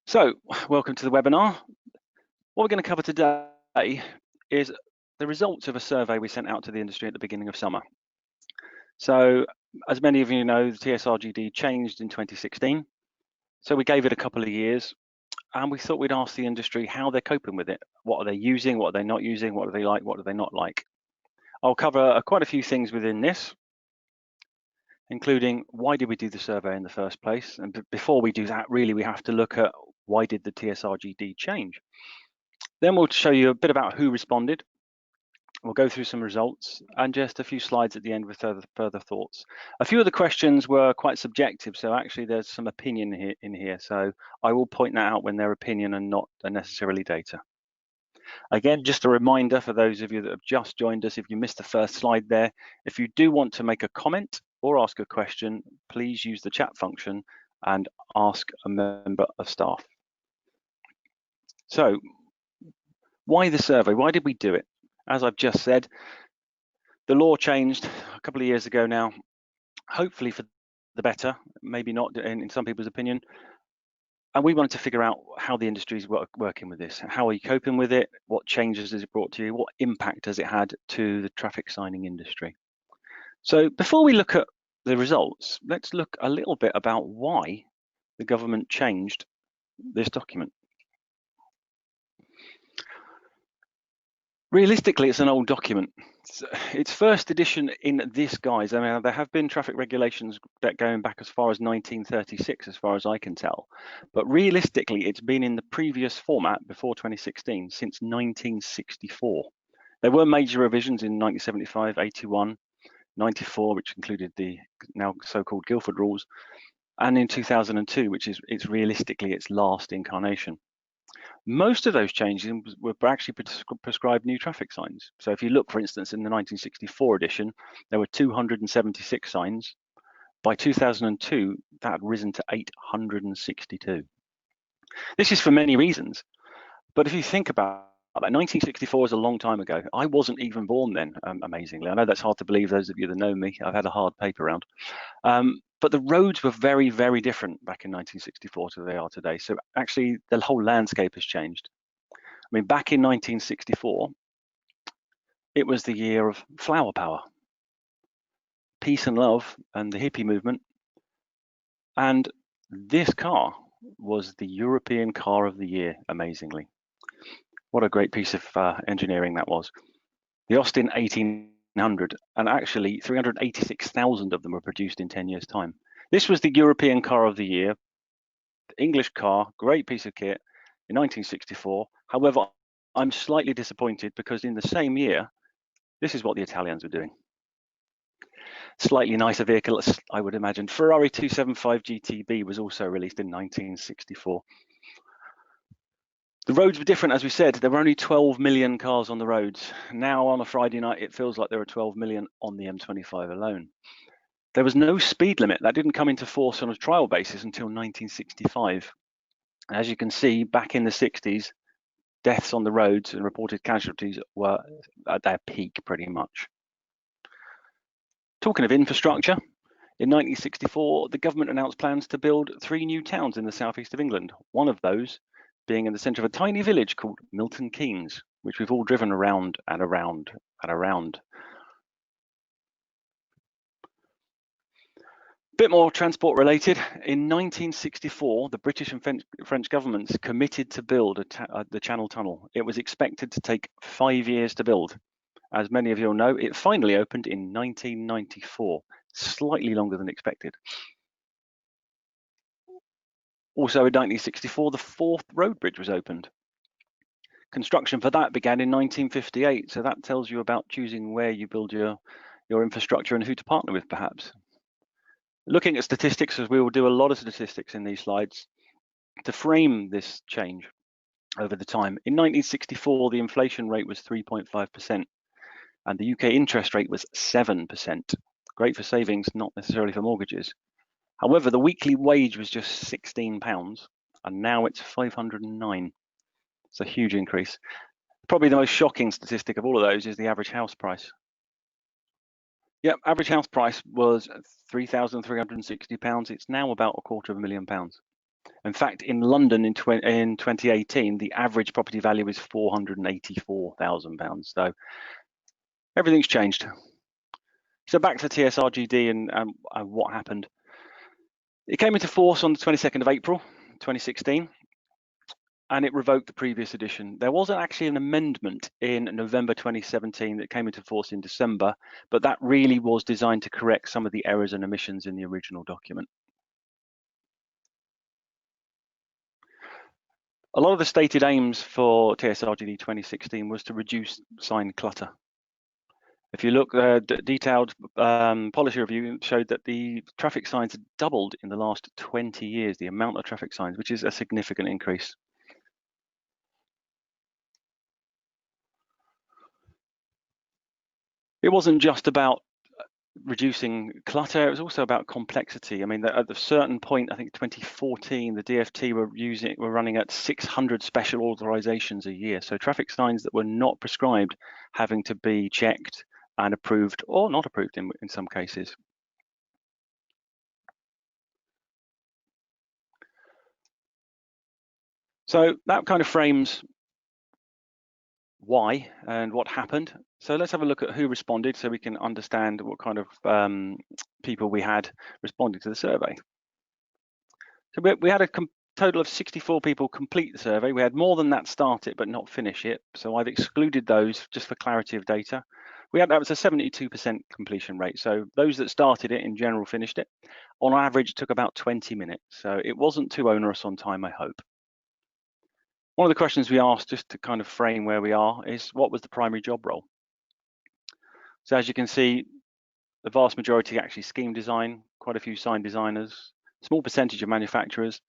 So, welcome to the webinar. What we're going to cover today is the results of a survey we sent out to the industry at the beginning of summer. So, as many of you know, the TSRGD changed in 2016. So we gave it a couple of years and we thought we'd ask the industry how they're coping with it. What are they using? What are they not using? What do they like? What do they not like? I'll cover quite a few things within this, including why did we do the survey in the first place? And before we do that, really, we have to look at why did the TSRGD change? Then we'll show you a bit about who responded. We'll go through some results and just a few slides at the end with further thoughts. A few of the questions were quite subjective, so actually there's some opinion in here. So I will point that out when they're opinion and not necessarily data. Again, just a reminder for those of you that have just joined us, if you missed the first slide there, if you do want to make a comment or ask a question, please use the chat function and ask a member of staff. So, why the survey? Why did we do it? As I've just said, the law changed a couple of years ago now, hopefully for the better, maybe not in some people's opinion. And we wanted to figure out how the industry is working with this. How are you coping with it? What changes has it brought to you? What impact has it had to the traffic signing industry? So before we look at the results, let's look a little bit about why the government changed this document. Realistically, it's an old document. Its first edition in this guise. I mean, there have been traffic regulations that going back as far as 1936, as far as I can tell. But realistically, it's been in the previous format before 2016 since 1964. There were major revisions in 1975, 81, 94, which included the now so-called Guildford rules, and in 2002, which is realistically its last incarnation. Most of those changes were actually prescribed new traffic signs. So if you look, for instance, in the 1964 edition, there were 276 signs. By 2002, that had risen to 862. This is for many reasons. But if you think about that, 1964 is a long time ago. I wasn't even born then, amazingly. I know that's hard to believe, those of you that know me. I've had a hard paper round. But the roads were very, very different back in 1964 to they are today. So actually, the whole landscape has changed. I mean, back in 1964, it was the year of flower power, peace and love, and the hippie movement. And this car was the European Car of the Year, amazingly. What a great piece of engineering that was. The Austin 1800, and actually 386,000 of them were produced in 10 years' time. This was the European Car of the Year, English car, great piece of kit in 1964. However, I'm slightly disappointed because in the same year, this is what the Italians were doing. Slightly nicer vehicle, I would imagine. Ferrari 275 GTB was also released in 1964. The roads were different, as we said. There were only 12 million cars on the roads. Now on a Friday night, it feels like there are 12 million on the M25 alone. There was no speed limit. That didn't come into force on a trial basis until 1965. As you can see, back in the 60s, deaths on the roads and reported casualties were at their peak pretty much. Talking of infrastructure, in 1964, the government announced plans to build 3 new towns in the southeast of England, one of those being in the centre of a tiny village called Milton Keynes, which we've all driven around and around and around. Bit more transport related. In 1964, the British and French governments committed to build the Channel Tunnel. It was expected to take 5 years to build. As many of you will know, it finally opened in 1994, slightly longer than expected. Also in 1964, the 4th road bridge was opened. Construction for that began in 1958, so that tells you about choosing where you build your infrastructure and who to partner with, perhaps. Looking at statistics, as we will do a lot of statistics in these slides, to frame this change over the time. In 1964, the inflation rate was 3.5%, and the UK interest rate was 7%. Great for savings, not necessarily for mortgages. However, the weekly wage was just £16, and now it's 509. It's a huge increase. Probably the most shocking statistic of all of those is the average house price. Yep, average house price was £3,360. It's now about £250,000. In fact, in London in 2018, the average property value is £484,000. So everything's changed. So back to TSRGD and what happened. It came into force on the 22nd of April, 2016, and it revoked the previous edition. There was actually an amendment in November 2017 that came into force in December, but that really was designed to correct some of the errors and omissions in the original document. A lot of the stated aims for TSRGD 2016 was to reduce sign clutter. If you look, detailed policy review showed that the traffic signs had doubled in the last 20 years, the amount of traffic signs, which is a significant increase. It wasn't just about reducing clutter, it was also about complexity. I mean, at a certain point, I think 2014, the DFT were running at 600 special authorizations a year. So traffic signs that were not prescribed having to be checked and approved or not approved in some cases. So that kind of frames why and what happened. So let's have a look at who responded so we can understand what kind of people we had responding to the survey. So we had a total of 64 people complete the survey. We had more than that start it but not finish it. So I've excluded those just for clarity of data. That was a 72% completion rate. So those that started it in general finished it. On average, it took about 20 minutes. So it wasn't too onerous on time, I hope. One of the questions we asked, just to kind of frame where we are, is what was the primary job role? So as you can see, the vast majority actually scheme design, quite a few sign designers, small percentage of manufacturers,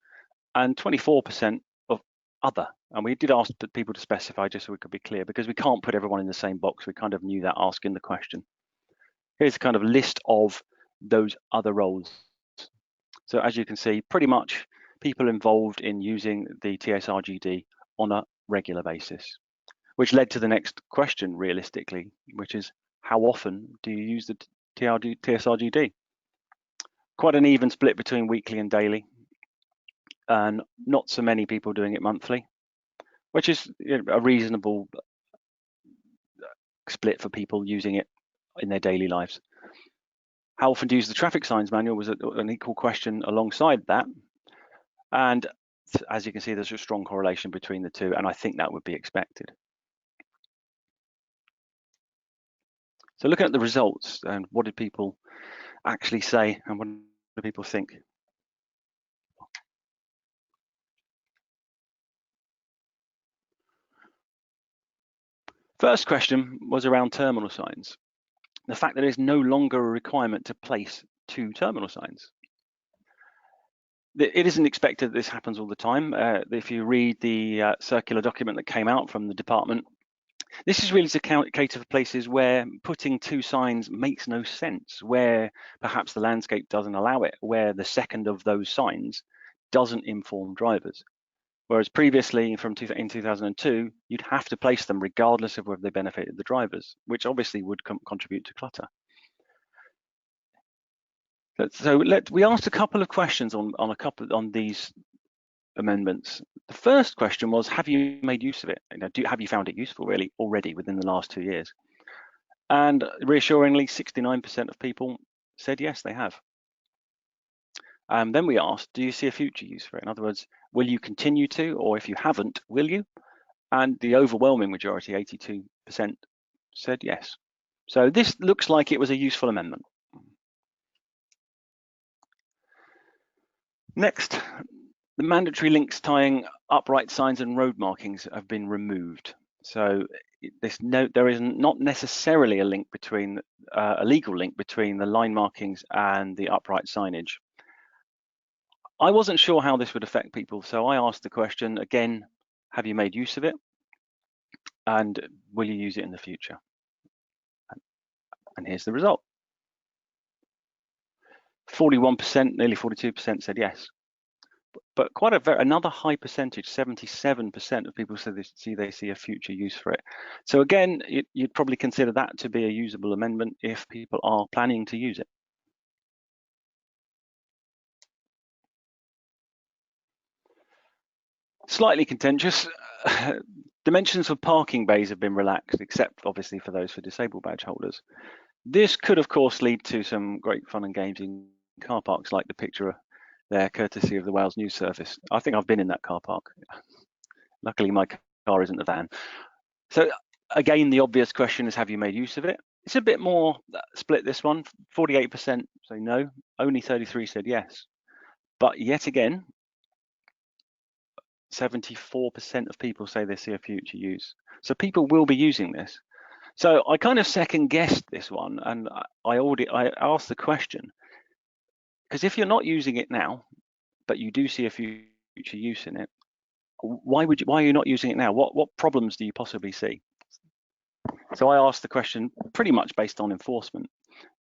and 24% of other. And we did ask people to specify just so we could be clear, because we can't put everyone in the same box. We kind of knew that asking the question. Here's a kind of list of those other roles. So as you can see, pretty much people involved in using the TSRGD on a regular basis, which led to the next question realistically, which is how often do you use the TSRGD? Quite an even split between weekly and daily, and not so many people doing it monthly, which is a reasonable split for people using it in their daily lives. How often do you use the traffic signs manual was an equal question alongside that. And as you can see, there's a strong correlation between the two, and I think that would be expected. So looking at the results, and what did people actually say, and what do people think? First question was around terminal signs. The fact that there's no longer a requirement to place 2 terminal signs. It isn't expected that this happens all the time. If you read the circular document that came out from the department, this is really to cater for places where putting 2 signs makes no sense, where perhaps the landscape doesn't allow it, where the second of those signs doesn't inform drivers. Whereas previously, in 2002, you'd have to place them regardless of whether they benefited the drivers, which obviously would contribute to clutter. So we asked a couple of questions on these amendments. The first question was, have you made use of it? Have you found it useful really already within the last 2 years? And reassuringly, 69% of people said yes, they have. Then we asked, do you see a future use for it? In other words, will you continue to, or if you haven't, will you? And the overwhelming majority, 82%, said yes. So this looks like it was a useful amendment. Next, the mandatory links tying upright signs and road markings have been removed. So there is not necessarily a link between a legal link between the line markings and the upright signage. I wasn't sure how this would affect people, so I asked the question again, have you made use of it? And will you use it in the future? And here's the result. 41%, nearly 42% said yes. But quite another high percentage, 77% of people said they see a future use for it. So again, you'd probably consider that to be a usable amendment if people are planning to use it. Slightly contentious. Dimensions for parking bays have been relaxed, except obviously for those for disabled badge holders. This could, of course, lead to some great fun and games in car parks, like the picture there, courtesy of the Wales News Service. I think I've been in that car park. Luckily, my car isn't a van. So again, the obvious question is, have you made use of it? It's a bit more split, this one. 48% say no, only 33 said yes. But yet again, 74% of people say they see a future use. So people will be using this. So I kind of second guessed this one, and I asked the question, because if you're not using it now, but you do see a future use in it, why are you not using it now? What problems do you possibly see? So I asked the question pretty much based on enforcement.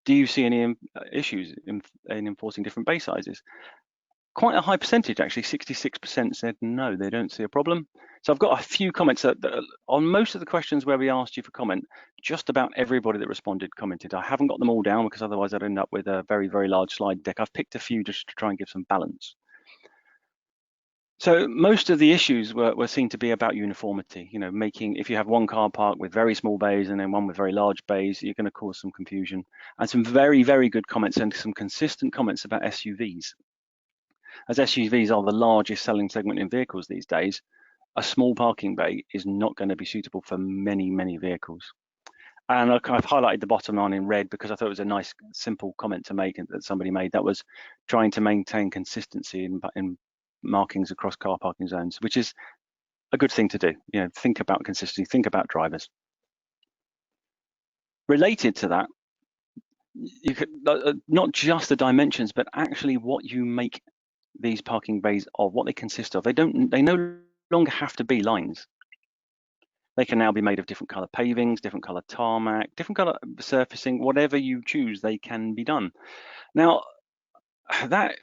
Do you see any issues in enforcing different bay sizes? Quite a high percentage, actually. 66% said no, they don't see a problem. So I've got a few comments that on most of the questions where we asked you for comment, just about everybody that responded commented. I haven't got them all down because otherwise I'd end up with a very, very large slide deck. I've picked a few just to try and give some balance. So most of the issues were seen to be about uniformity. You know, if you have one car park with very small bays and then one with very large bays, you're going to cause some confusion. And some very, very good comments and some consistent comments about SUVs. As SUVs are the largest selling segment in vehicles these days, a small parking bay is not going to be suitable for many, many vehicles. And I've highlighted the bottom line in red because I thought it was a nice, simple comment to make that somebody made, that was trying to maintain consistency in markings across car parking zones, which is a good thing to do. You know, think about consistency, think about drivers. Related to that, you could not just the dimensions, but actually what you make these parking bays of, what they consist of. They no longer have to be lines. They can now be made of different color pavings, different color tarmac, different color surfacing, whatever you choose, they can be done. Now, that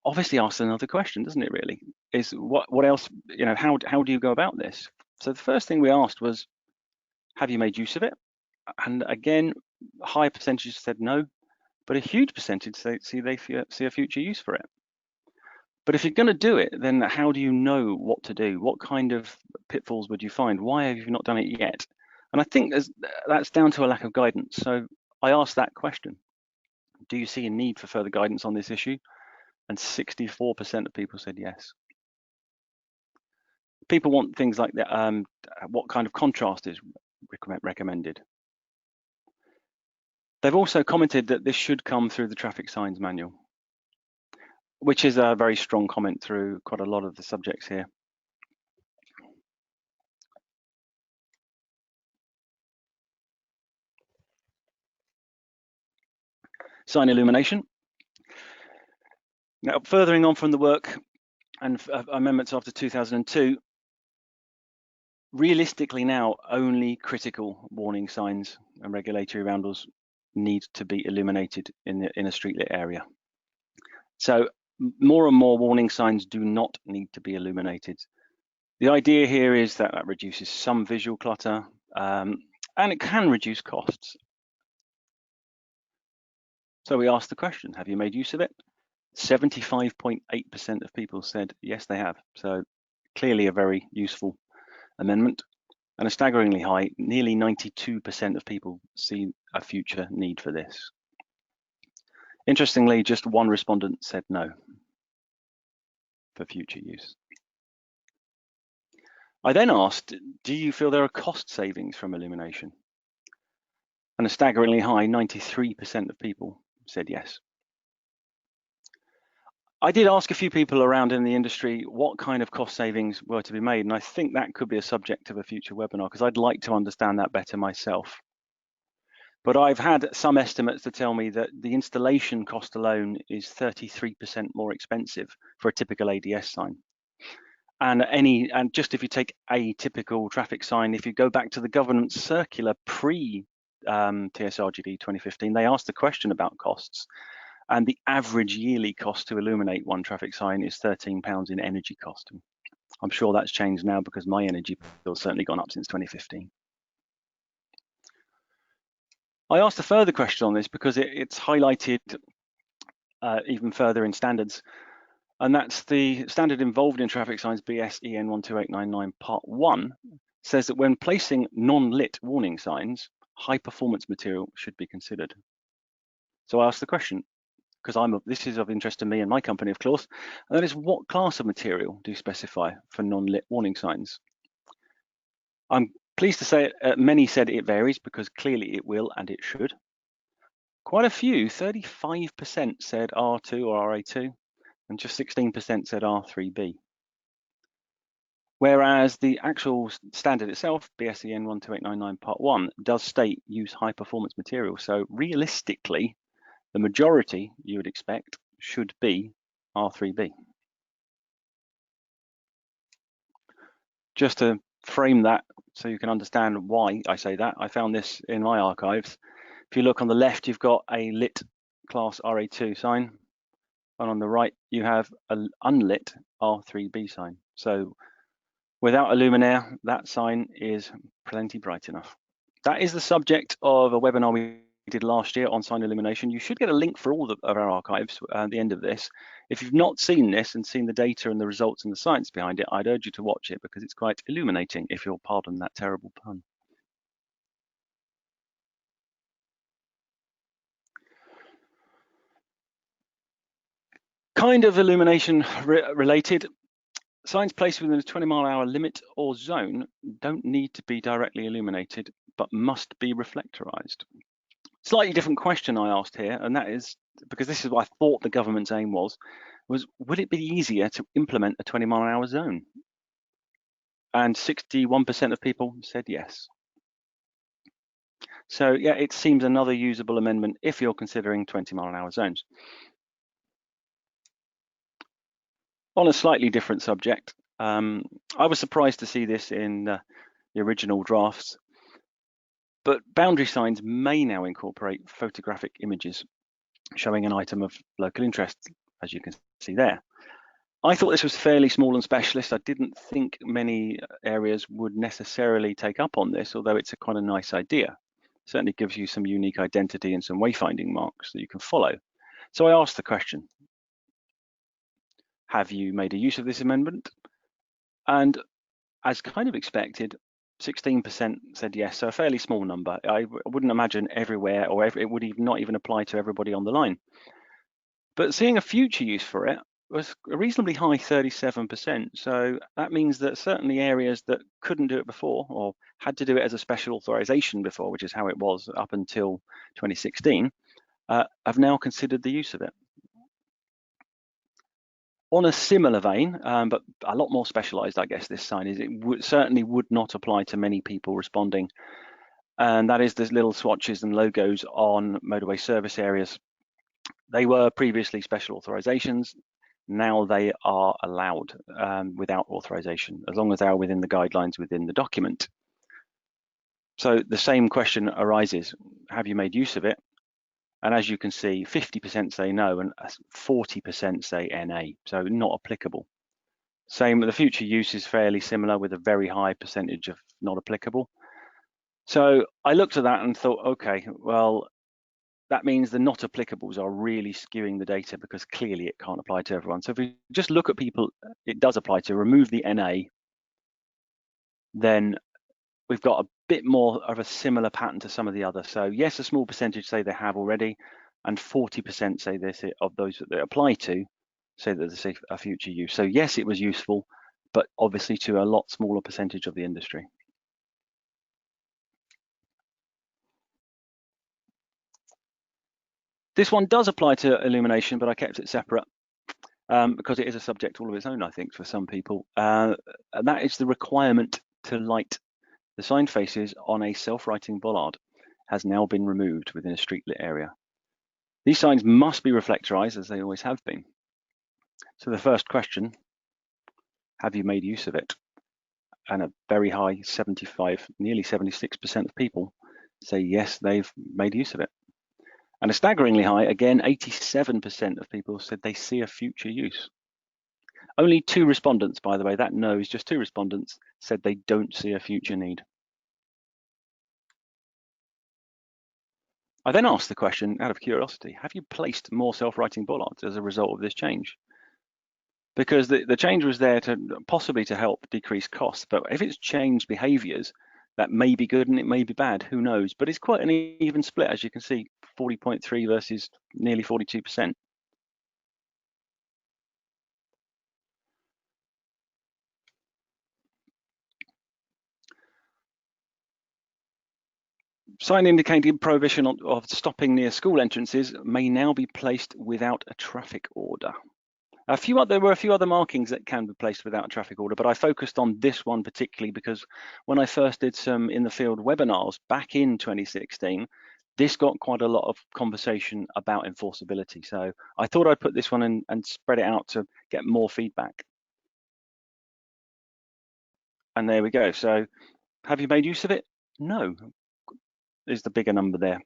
obviously asks another question, doesn't it, really? Is what else, you know, how do you go about this? So the first thing we asked was, have you made use of it? And again, high percentages said no, but a huge percentage see a future use for it. But if you're going to do it, then how do you know what to do? What kind of pitfalls would you find? Why have you not done it yet? And I think that's down to a lack of guidance. So I asked that question. Do you see a need for further guidance on this issue? And 64% of people said yes. People want things like that. What kind of contrast is recommended? They've also commented that this should come through the traffic signs manual, which is a very strong comment through quite a lot of the subjects here. Sign illumination. Now, furthering on from the work and amendments after 2002, realistically now, only critical warning signs and regulatory roundels need to be illuminated in a street lit area. So more and more warning signs do not need to be illuminated. The idea here is that reduces some visual clutter, and it can reduce costs. So we asked the question, have you made use of it? 75.8% of people said yes, they have. So clearly a very useful amendment, and a staggeringly high, nearly 92% of people see a future need for this. Interestingly, just one respondent said no for future use. I then asked, do you feel there are cost savings from illumination? And a staggeringly high, 93% of people said yes. I did ask a few people around in the industry what kind of cost savings were to be made, and I think that could be a subject of a future webinar because I'd like to understand that better myself. But I've had some estimates to tell me that the installation cost alone is 33% more expensive for a typical ADS sign. And just if you take a typical traffic sign, if you go back to the governance circular pre TSRGD 2015, they asked the question about costs. And the average yearly cost to illuminate one traffic sign is £13 in energy cost. I'm sure that's changed now because my energy bill's certainly gone up since 2015. I asked a further question on this because it's highlighted even further in standards. And that's the standard involved in traffic signs BS EN 12899 Part 1, says that when placing non-lit warning signs, high performance material should be considered. So I asked the question, because this is of interest to me and my company, of course, and that is, what class of material do you specify for non-lit warning signs? I'm pleased to say many said it varies, because clearly it will and it should. Quite a few, 35% said R2 or RA2, and just 16% said R3B. Whereas the actual standard itself, BSEN 12899 Part 1, does state use high performance material. So realistically, the majority you would expect should be R3B. Just to frame that so you can understand why I say that, I found this in my archives. If you look on the left, you've got a lit class RA2 sign, and on the right you have an unlit R3B sign. So without a luminaire, that sign is plenty bright enough. That is the subject of a webinar we did last year on sign illumination. You should get a link for all of our archives at the end of this. If you've not seen this and seen the data and the results and the science behind it, I'd urge you to watch it, because it's quite illuminating, if you'll pardon that terrible pun. Kind of illumination related. Signs placed within a 20-mile-an-hour limit or zone don't need to be directly illuminated, but must be reflectorized. Slightly different question I asked here, and that is, because this is what I thought the government's aim was would it be easier to implement a 20-mile-an-hour zone? And 61% of people said yes. So yeah, it seems another usable amendment if you're considering 20-mile-an-hour zones. On a slightly different subject, I was surprised to see this in the original drafts, but boundary signs may now incorporate photographic images showing an item of local interest, as you can see there. I thought this was fairly small and specialist. I didn't think many areas would necessarily take up on this, although it's quite a nice idea. It certainly gives you some unique identity and some wayfinding marks that you can follow. So I asked the question, have you made a use of this amendment? And as kind of expected, 16% said yes, so a fairly small number. I wouldn't imagine everywhere, or it would not even apply to everybody on the line. But seeing a future use for it was a reasonably high 37%. So that means that certainly areas that couldn't do it before, or had to do it as a special authorization before, which is how it was up until 2016, have now considered the use of it. On a similar vein, but a lot more specialized, I guess, this sign is, it certainly would not apply to many people responding. And that is, there's little swatches and logos on motorway service areas. They were previously special authorizations. Now they are allowed without authorization, as long as they are within the guidelines within the document. So the same question arises, have you made use of it? And as you can see, 50% say no and 40% say NA, so not applicable. Same with the future use is fairly similar, with a very high percentage of not applicable. So I looked at that and thought, okay, well, that means the not applicables are really skewing the data, because clearly it can't apply to everyone. So if we just look at people it does apply to, remove the NA, then we've got a bit more of a similar pattern to some of the others. So yes, a small percentage say they have already, and 40% say this of those that they apply to say that there's a future use. So yes, it was useful, but obviously to a lot smaller percentage of the industry. This one does apply to illumination, but I kept it separate because it is a subject all of its own, I think, for some people. And that is the requirement to light the sign faces on a self-writing bollard has now been removed within a street lit area. These signs must be reflectorized, as they always have been. So the first question, have you made use of it? And a very high 75, nearly 76% of people say yes, they've made use of it. And a staggeringly high, again, 87% of people said they see a future use. Only 2 respondents, by the way, that no is just 2 respondents, said they don't see a future need. I then asked the question out of curiosity, have you placed more self-writing bollards as a result of this change? because the change was there to possibly to help decrease costs. But if it's changed behaviours, that may be good and it may be bad. Who knows? But it's quite an even split, as you can see, 40.3 versus nearly 42%. Sign indicating prohibition of stopping near school entrances may now be placed without a traffic order. There were a few other markings that can be placed without a traffic order, but I focused on this one particularly because when I first did some in the field webinars back in 2016, this got quite a lot of conversation about enforceability. So I thought I'd put this one in and spread it out to get more feedback. And there we go. So have you made use of it? No, is the bigger number there,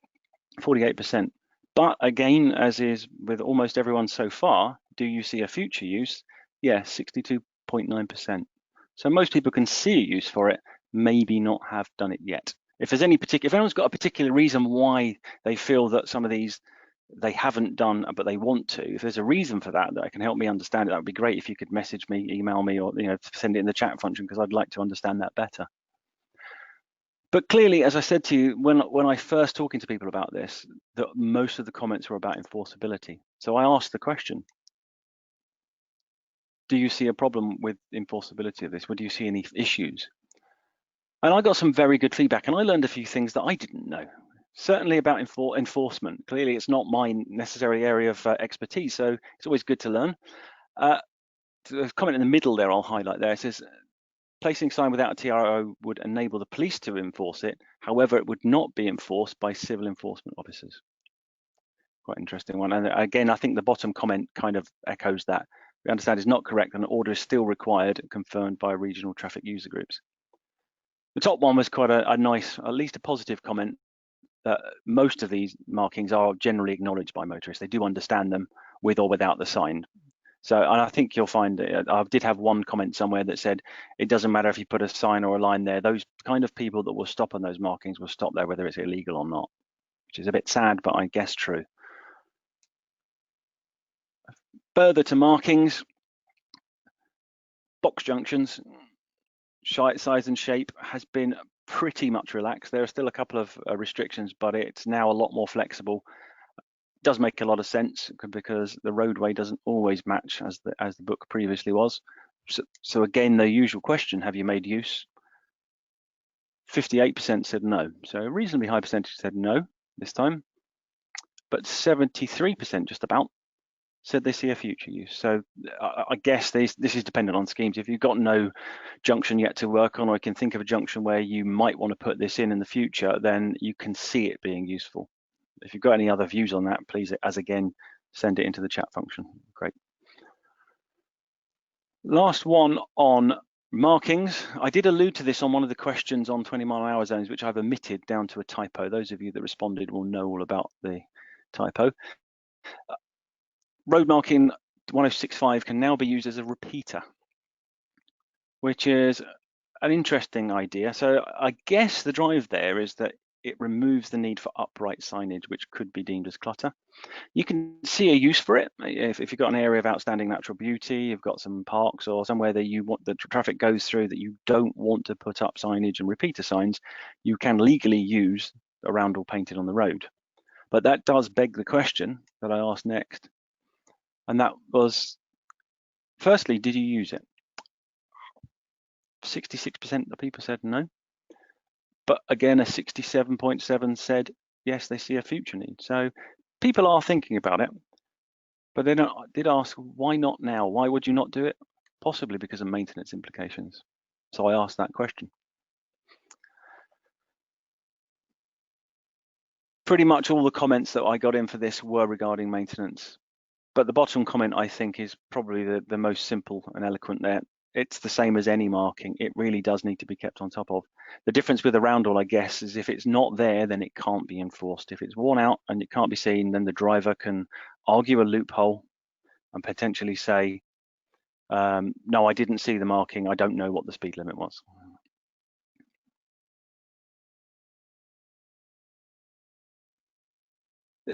48%. But again, as is with almost everyone so far, do you see a future use? Yeah, 62.9%. So most people can see a use for it, maybe not have done it yet. If anyone's got a particular reason why they feel that some of these they haven't done, but they want to, if there's a reason for that can help me understand it, that would be great if you could message me, email me, or send it in the chat function, because I'd like to understand that better. But clearly, as I said to you, when I first talking to people about this, that most of the comments were about enforceability. So I asked the question, do you see a problem with enforceability of this? Or do you see any issues? And I got some very good feedback, and I learned a few things that I didn't know. Certainly about enforcement. Clearly, it's not my necessary area of expertise, so it's always good to learn. The comment in the middle there, I'll highlight there. It says, placing sign without a TRO would enable the police to enforce it. However, it would not be enforced by civil enforcement officers. Quite interesting one. And again, I think the bottom comment kind of echoes that. We understand is not correct and an order is still required and confirmed by regional traffic user groups. The top one was quite a nice, at least a positive comment, that most of these markings are generally acknowledged by motorists. They do understand them with or without the sign. So, and I think you'll find, I did have one comment somewhere that said, it doesn't matter if you put a sign or a line there, those kind of people that will stop on those markings will stop there whether it's illegal or not, which is a bit sad, but I guess true. Further to markings, box junctions, size and shape has been pretty much relaxed. There are still a couple of restrictions, but it's now a lot more flexible. It does make a lot of sense because the roadway doesn't always match as the book previously was. So again, the usual question, have you made use? 58% said no. So a reasonably high percentage said no this time, but 73% just about said they see a future use. So I guess this is dependent on schemes. If you've got no junction yet to work on, or you can think of a junction where you might want to put this in the future, then you can see it being useful. If you've got any other views on that, please, as again, send it into the chat function. Great. Last one on markings. I did allude to this on one of the questions on 20-mile-an-hour zones, which I've omitted down to a typo. Those of you that responded will know all about the typo. Road marking 1065 can now be used as a repeater, which is an interesting idea. So I guess the drive there is that it removes the need for upright signage, which could be deemed as clutter. You can see a use for it if you've got an area of outstanding natural beauty, you've got some parks or somewhere that you want the traffic goes through that you don't want to put up signage and repeater signs, you can legally use a roundel painted on the road. But that does beg the question that I asked next, and that was, firstly, did you use it? 66% of people said no, but again, a 67.7 said yes, they see a future need. So people are thinking about it, but then I did ask, why not now? Why would you not do it? Possibly because of maintenance implications. So I asked that question. Pretty much all the comments that I got in for this were regarding maintenance, but the bottom comment I think is probably the most simple and eloquent there. It's the same as any marking. It really does need to be kept on top of. The difference with a roundel, I guess, is if it's not there, then it can't be enforced. If it's worn out and it can't be seen, then the driver can argue a loophole and potentially say, no, I didn't see the marking. I don't know what the speed limit was.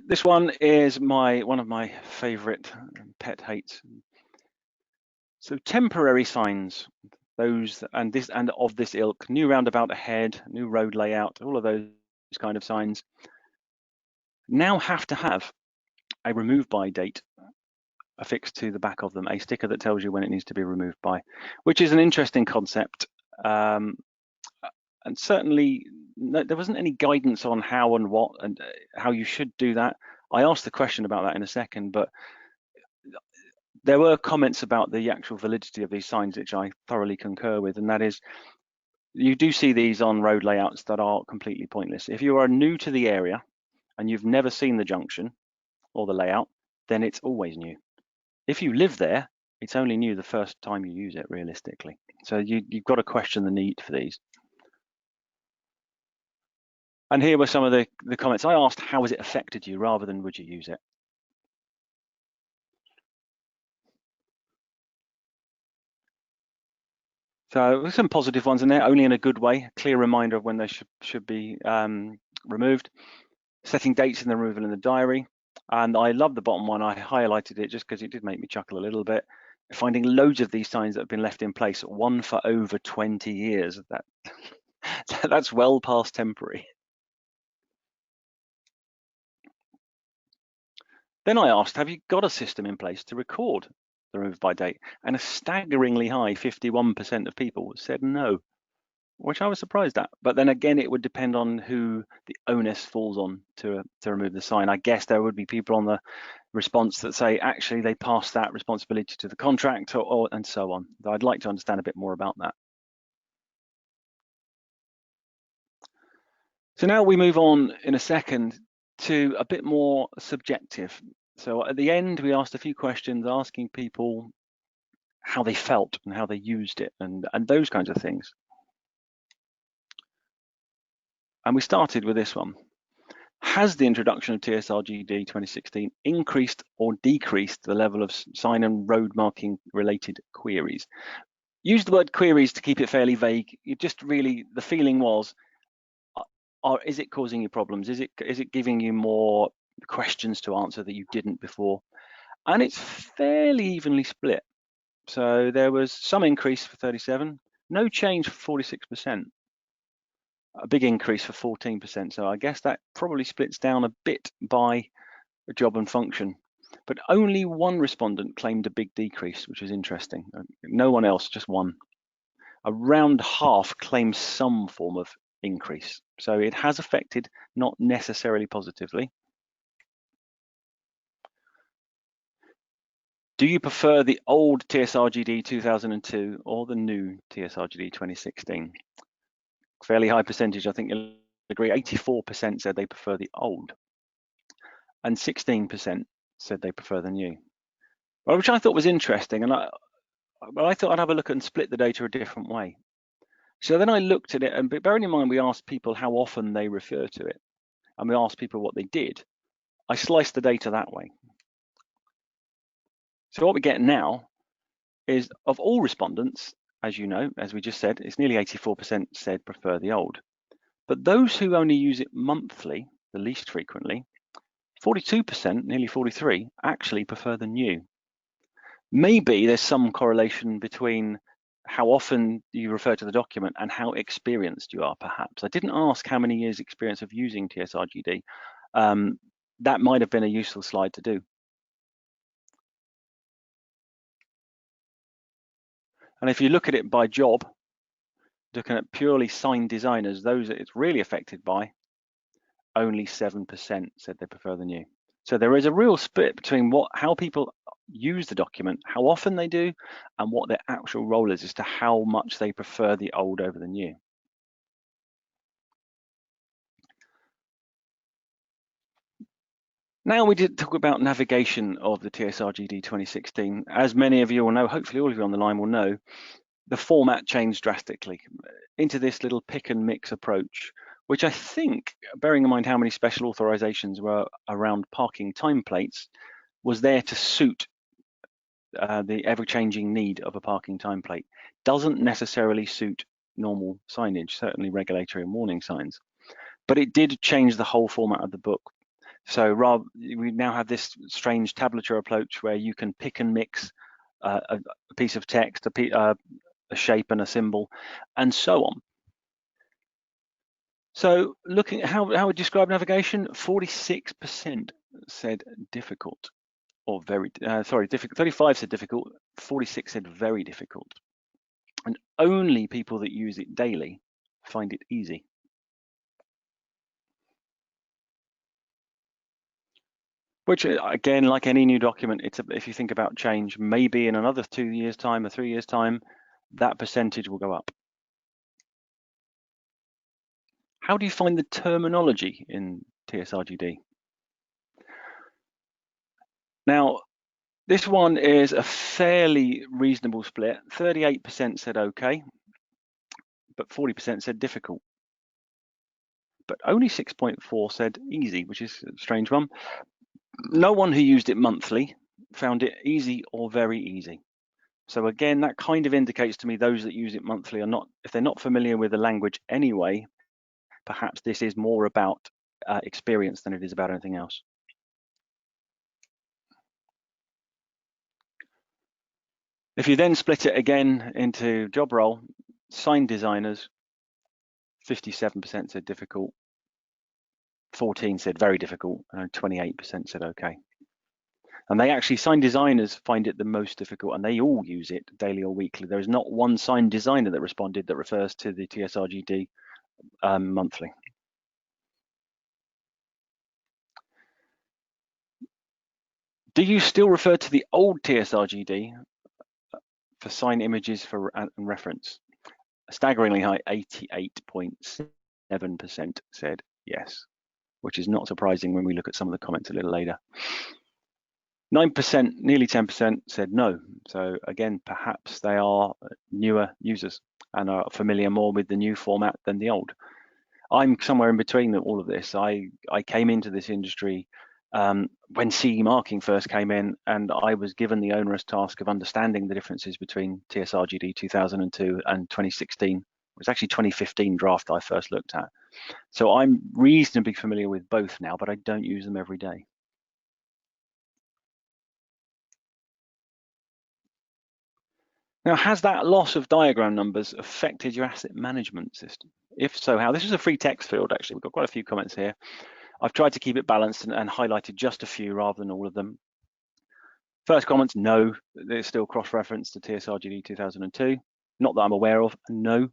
This one is one of my favorite pet hates. So temporary signs, those and of this ilk, new roundabout ahead, new road layout, all of those kind of signs now have to have a remove by date affixed to the back of them, a sticker that tells you when it needs to be removed by, which is an interesting concept. And certainly there wasn't any guidance on how and what and how you should do that. I asked the question about that in a second, but there were comments about the actual validity of these signs, which I thoroughly concur with, and that is, you do see these on road layouts that are completely pointless. If you are new to the area and you've never seen the junction or the layout, then it's always new. If you live there, it's only new the first time you use it, realistically. So you've got to question the need for these. And here were some of the comments. I asked, how has it affected you, rather than would you use it? So there's some positive ones in there, only in a good way. Clear reminder of when they should be removed. Setting dates in the removal in the diary. And I love the bottom one. I highlighted it just because it did make me chuckle a little bit. Finding loads of these signs that have been left in place, one for over 20 years. That's well past temporary. Then I asked, have you got a system in place to record the remove by date? And a staggeringly high 51% of people said no, which I was surprised at. But then again, it would depend on who the onus falls on to remove the sign. I guess there would be people on the response that say, actually, they pass that responsibility to the contractor, and so on. I'd like to understand a bit more about that. So now we move on in a second to a bit more subjective. So at the end, we asked a few questions asking people how they felt and how they used it and those kinds of things. And we started with this one. Has the introduction of TSRGD 2016 increased or decreased the level of sign and road marking related queries? Use the word queries to keep it fairly vague. It just really, the feeling was, is it causing you problems? Is it giving you more questions to answer that you didn't before? And it's fairly evenly split. So there was some increase for 37, no change for 46%, a big increase for 14%. So I guess that probably splits down a bit by job and function. But only one respondent claimed a big decrease, which is interesting. No one else, just one. Around half claims some form of increase. So it has affected, not necessarily positively. Do you prefer the old TSRGD 2002 or the new TSRGD 2016? Fairly high percentage, I think you'll agree. 84% said they prefer the old, and 16% said they prefer the new, which I thought was interesting. And I thought I'd have a look and split the data a different way. So then I looked at it, and bearing in mind we asked people how often they refer to it, and we asked people what they did, I sliced the data that way. So what we get now is, of all respondents, as you know, as we just said, it's nearly 84% said prefer the old. But those who only use it monthly, the least frequently, 42%, nearly 43%, actually prefer the new. Maybe there's some correlation between how often you refer to the document and how experienced you are, perhaps. I didn't ask how many years experience of using TSRGD. That might have been a useful slide to do. And if you look at it by job, looking at purely sign designers, those that it's really affected by, only 7% said they prefer the new. So there is a real split between how people use the document, how often they do, and what their actual role is as to how much they prefer the old over the new. Now we did talk about navigation of the TSRGD 2016. As many of you will know, hopefully all of you on the line will know, the format changed drastically into this little pick and mix approach, which I think, bearing in mind how many special authorizations were around parking time plates, was there to suit the ever-changing need of a parking time plate. Doesn't necessarily suit normal signage, certainly regulatory and warning signs, but it did change the whole format of the book. So we now have this strange tablature approach where you can pick and mix a piece of text, a shape and a symbol, and so on. So looking at how we describe navigation, 46% said difficult, or very, difficult. 35 said difficult, 46 said very difficult. And only people that use it daily find it easy. Which, again, like any new document, if you think about change, maybe in another 2 years' time or 3 years' time, that percentage will go up. How do you find the terminology in TSRGD? Now, this one is a fairly reasonable split. 38% said okay, but 40% said difficult. But only 6.4 said easy, which is a strange one. No one who used it monthly found it easy or very easy. So again, that kind of indicates to me those that use it monthly are not, if they're not familiar with the language anyway, perhaps this is more about experience than it is about anything else. If you then split it again into job role, sign designers, 57% said difficult, 14 said very difficult, and 28% said okay. And they actually, sign designers find it the most difficult, and they all use it daily or weekly. There is not one sign designer that responded that refers to the TSRGD monthly. Do you still refer to the old TSRGD for sign images and reference? A staggeringly high 88.7% said yes, which is not surprising when we look at some of the comments a little later. 9%, nearly 10% said no. So again, perhaps they are newer users and are familiar more with the new format than the old. I'm somewhere in between all of this. I came into this industry when CE marking first came in, and I was given the onerous task of understanding the differences between TSRGD 2002 and 2016. It was actually 2015 draft I first looked at. So I'm reasonably familiar with both now, but I don't use them every day. Now, has that loss of diagram numbers affected your asset management system? If so, how? This is a free text field, actually. We've got quite a few comments here. I've tried to keep it balanced and highlighted just a few rather than all of them. First comments, no, there's still cross-reference to TSRGD 2002. Not that I'm aware of, no.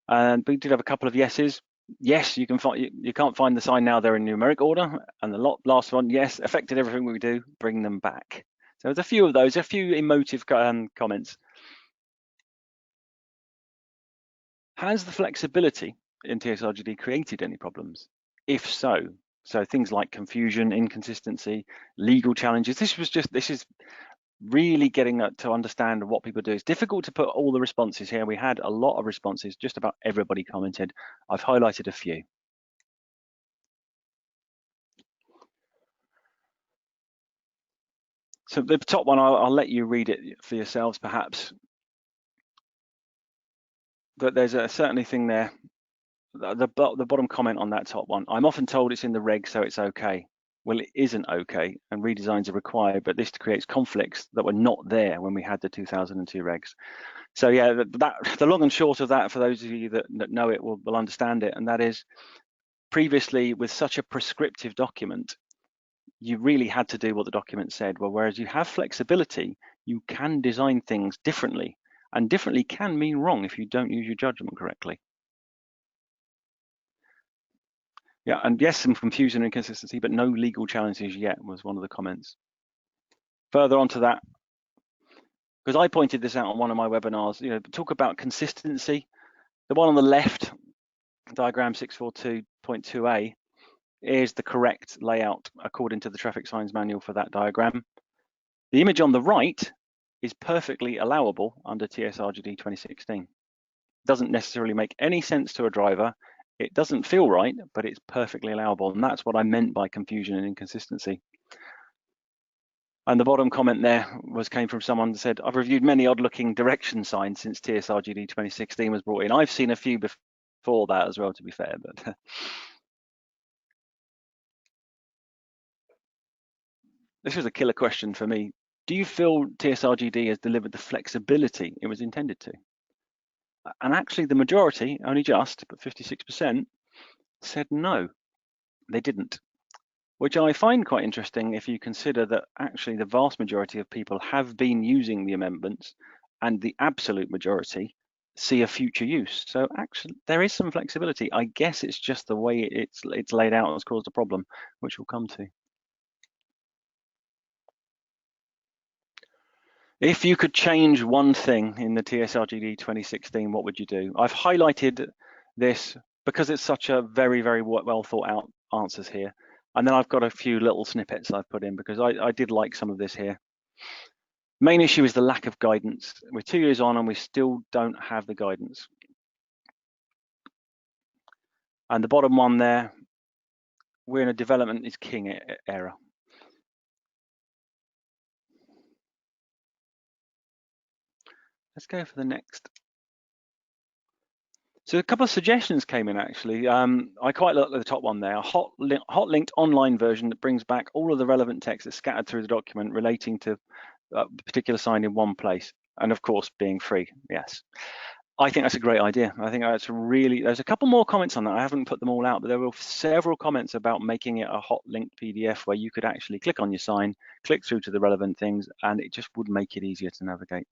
And we did have a couple of yeses. Yes, you can't find the sign now, they're in numeric order. And the last one, yes, affected everything we do, bring them back. So there's a few of those, a few emotive comments. Has the flexibility in TSRGD created any problems? If so, things like confusion, inconsistency, legal challenges. This is really getting to understand what people do. It's difficult to put all the responses here. We had a lot of responses, just about everybody commented. I've highlighted a few. So the top one, I'll let you read it for yourselves, perhaps. But there's a certainly thing there. The bottom comment on that top one, I'm often told it's in the reg, so it's okay. Well, it isn't okay, and redesigns are required, but this creates conflicts that were not there when we had the 2002 regs. So yeah, the long and short of that, for those of you that know it will understand it, and that is, previously with such a prescriptive document, you really had to do what the document said. Well, whereas you have flexibility, you can design things differently, and differently can mean wrong if you don't use your judgment correctly. Yeah, and yes, some confusion and inconsistency, but no legal challenges yet, was one of the comments. Further on to that, because I pointed this out on one of my webinars, talk about consistency. The one on the left, diagram 642.2a, is the correct layout according to the traffic signs manual for that diagram. The image on the right is perfectly allowable under TSRGD 2016. Doesn't necessarily make any sense to a driver. It doesn't feel right, but it's perfectly allowable. And that's what I meant by confusion and inconsistency. And the bottom comment there came from someone that said, I've reviewed many odd looking direction signs since TSRGD 2016 was brought in. I've seen a few before that as well, to be fair, but this was a killer question for me. Do you feel TSRGD has delivered the flexibility it was intended to? And actually the majority, only just, but 56%, said no, they didn't. Which I find quite interesting if you consider that actually the vast majority of people have been using the amendments and the absolute majority see a future use. So actually there is some flexibility. I guess it's just the way it's laid out has caused a problem, which we'll come to. If you could change one thing in the TSRGD 2016, what would you do? I've highlighted this because it's such a very, very well thought out answers here. And then I've got a few little snippets I've put in because I did like some of this here. Main issue is the lack of guidance. We're 2 years on and we still don't have the guidance. And the bottom one there, we're in a development is king era. Let's go for the next. So a couple of suggestions came in actually. I quite like the top one there, a hot linked online version that brings back all of the relevant text that's scattered through the document relating to a particular sign in one place. And of course, being free, yes. I think that's a great idea. I think that's really, there's a couple more comments on that. I haven't put them all out, but there were several comments about making it a hot linked PDF where you could actually click on your sign, click through to the relevant things, and it just would make it easier to navigate.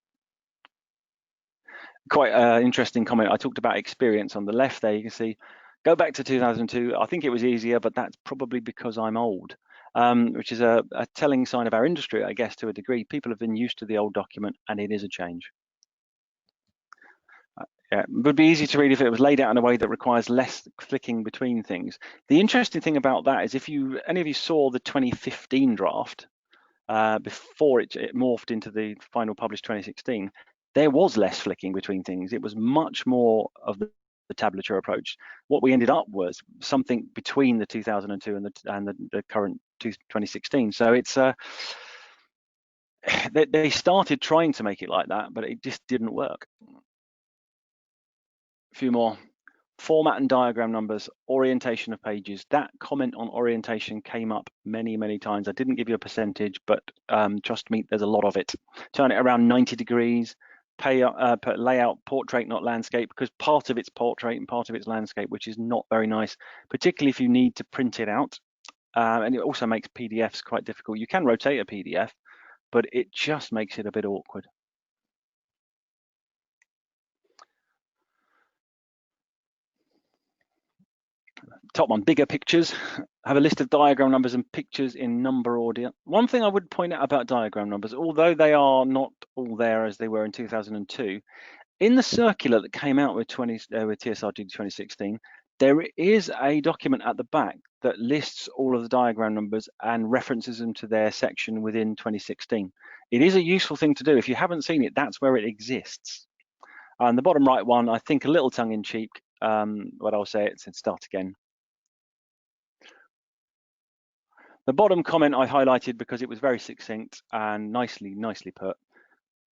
Quite an interesting comment. I talked about experience on the left there. You can see, go back to 2002. I think it was easier, but that's probably because I'm old, which is a telling sign of our industry, I guess, to a degree. People have been used to the old document, and it is a change. Yeah, it would be easy to read if it was laid out in a way that requires less clicking between things. The interesting thing about that is if any of you saw the 2015 draft, before it morphed into the final published 2016, there was less flicking between things. It was much more of the tablature approach. What we ended up was something between the 2002 and the current 2016. So it's they started trying to make it like that, but it just didn't work. A few more. Format and diagram numbers, orientation of pages. That comment on orientation came up many, many times. I didn't give you a percentage, but trust me, there's a lot of it. Turn it around 90 degrees, put layout portrait, not landscape, because part of it's portrait and part of it's landscape, which is not very nice, particularly if you need to print it out. And it also makes PDFs quite difficult. You can rotate a PDF, but it just makes it a bit awkward. Top one, bigger pictures. Have a list of diagram numbers and pictures in number order. One thing I would point out about diagram numbers, although they are not all there as they were in 2002, in the circular that came out with TSRGD 2016, there is a document at the back that lists all of the diagram numbers and references them to their section within 2016. It is a useful thing to do. If you haven't seen it, that's where it exists. And the bottom right one, I think a little tongue-in-cheek, but I'll say it and start again. The bottom comment I highlighted because it was very succinct and nicely put.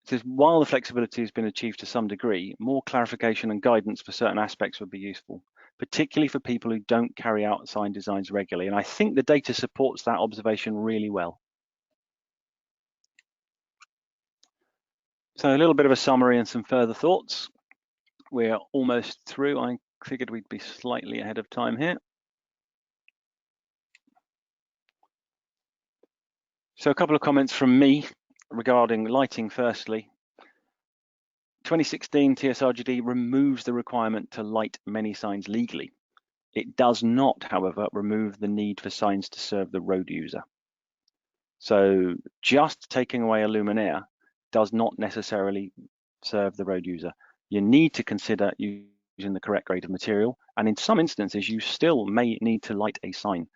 It says, while the flexibility has been achieved to some degree, more clarification and guidance for certain aspects would be useful, particularly for people who don't carry out sign designs regularly. And I think the data supports that observation really well. So a little bit of a summary and some further thoughts. We're almost through. I figured we'd be slightly ahead of time here. So a couple of comments from me regarding lighting firstly. 2016 TSRGD removes the requirement to light many signs legally. It does not, however, remove the need for signs to serve the road user. So just taking away a luminaire does not necessarily serve the road user. You need to consider using the correct grade of material, and in some instances, you still may need to light a sign.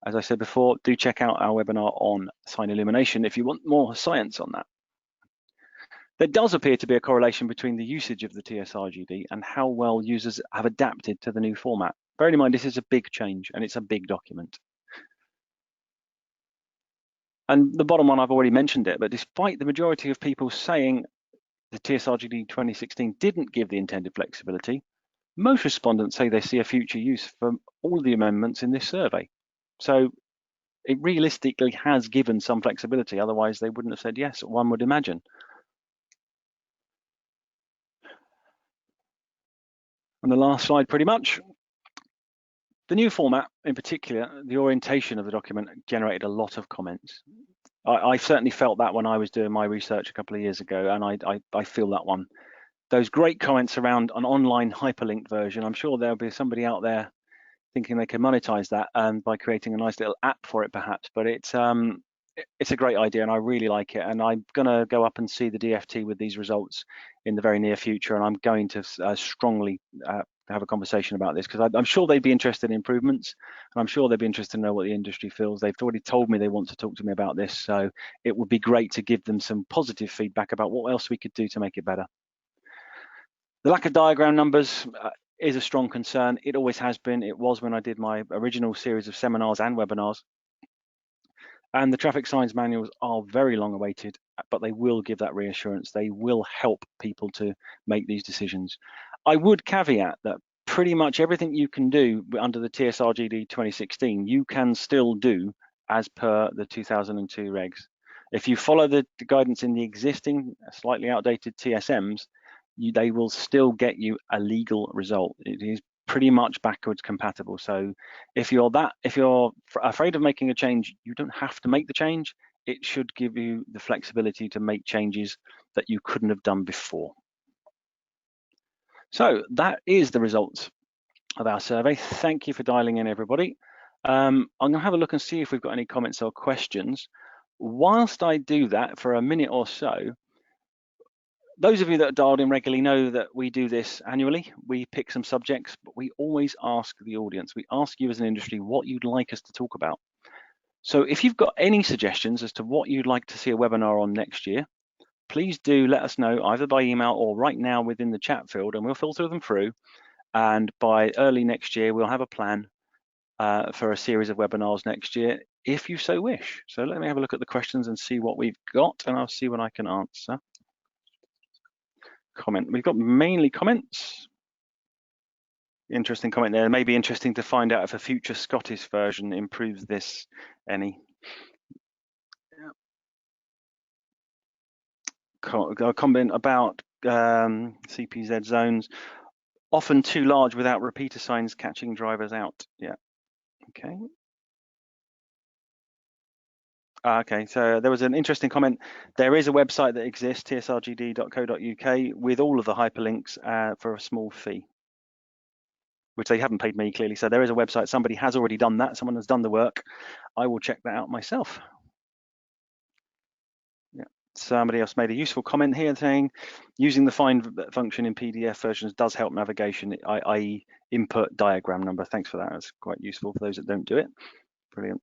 As I said before, do check out our webinar on sign illumination if you want more science on that. There does appear to be a correlation between the usage of the TSRGD and how well users have adapted to the new format. Bearing in mind, this is a big change and it's a big document. And the bottom one, I've already mentioned it, but despite the majority of people saying the TSRGD 2016 didn't give the intended flexibility, most respondents say they see a future use for all of the amendments in this survey. So it realistically has given some flexibility. Otherwise, they wouldn't have said yes, one would imagine. And the last slide, pretty much. The new format, in particular, the orientation of the document generated a lot of comments. I certainly felt that when I was doing my research a couple of years ago, and I feel that one. Those great comments around an online hyperlinked version. I'm sure there'll be somebody out there thinking they can monetize that by creating a nice little app for it, perhaps. But it's a great idea, and I really like it. And I'm going to go up and see the DFT with these results in the very near future, and I'm going to strongly have a conversation about this, because I'm sure they'd be interested in improvements, and I'm sure they'd be interested to know what the industry feels. They've already told me they want to talk to me about this, so it would be great to give them some positive feedback about what else we could do to make it better. The lack of diagram numbers is a strong concern. It always has been. It was when I did my original series of seminars and webinars. And the traffic signs manuals are very long awaited, but they will give that reassurance. They will help people to make these decisions. I would caveat that pretty much everything you can do under the TSRGD 2016, you can still do as per the 2002 regs. If you follow the guidance in the existing, slightly outdated TSMs, they will still get you a legal result. It is pretty much backwards compatible. So if you're afraid of making a change, you don't have to make the change. It should give you the flexibility to make changes that you couldn't have done before. So that is the results of our survey. Thank you for dialing in, everybody. I'm going to have a look and see if we've got any comments or questions. Whilst I do that for a minute or so, those of you that are dialed in regularly know that we do this annually. We pick some subjects, but we always ask the audience. We ask you as an industry what you'd like us to talk about. So if you've got any suggestions as to what you'd like to see a webinar on next year, please do let us know either by email or right now within the chat field, and we'll filter them through. And by early next year, we'll have a plan for a series of webinars next year, if you so wish. So let me have a look at the questions and see what we've got, and I'll see what I can answer. Comment. We've got mainly comments. Interesting comment there. It may be interesting to find out if a future Scottish version improves this any. A comment about CPZ zones, often too large without repeater signs catching drivers out. Yeah. Okay. Okay, so there was an interesting comment. There is a website that exists, tsrgd.co.uk, with all of the hyperlinks for a small fee, which they haven't paid me clearly. So there is a website. Somebody has already done that. Someone has done the work. I will check that out myself. Yeah. Somebody else made a useful comment here saying using the find function in PDF versions does help navigation, i.e. input diagram number. Thanks for that. That's quite useful for those that don't do it. Brilliant.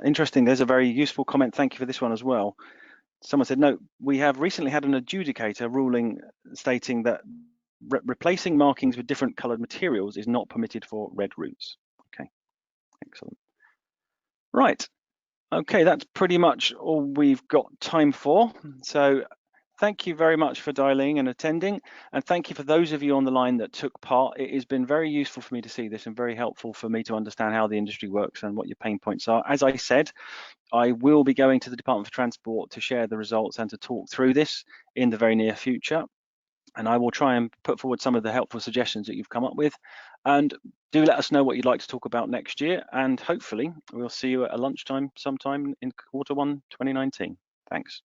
Interesting. There's a very useful comment. Thank you for this one as well. Someone said, no, we have recently had an adjudicator ruling stating that replacing markings with different colored materials is not permitted for red routes. Okay, excellent. Right, okay, that's pretty much all we've got time for. So thank you very much for dialing and attending, and thank you for those of you on the line that took part. It has been very useful for me to see this and very helpful for me to understand how the industry works and what your pain points are. As I said, I will be going to the Department for Transport to share the results and to talk through this in the very near future. And I will try and put forward some of the helpful suggestions that you've come up with. And do let us know what you'd like to talk about next year. And hopefully we'll see you at a lunchtime sometime in Q1 2019. Thanks.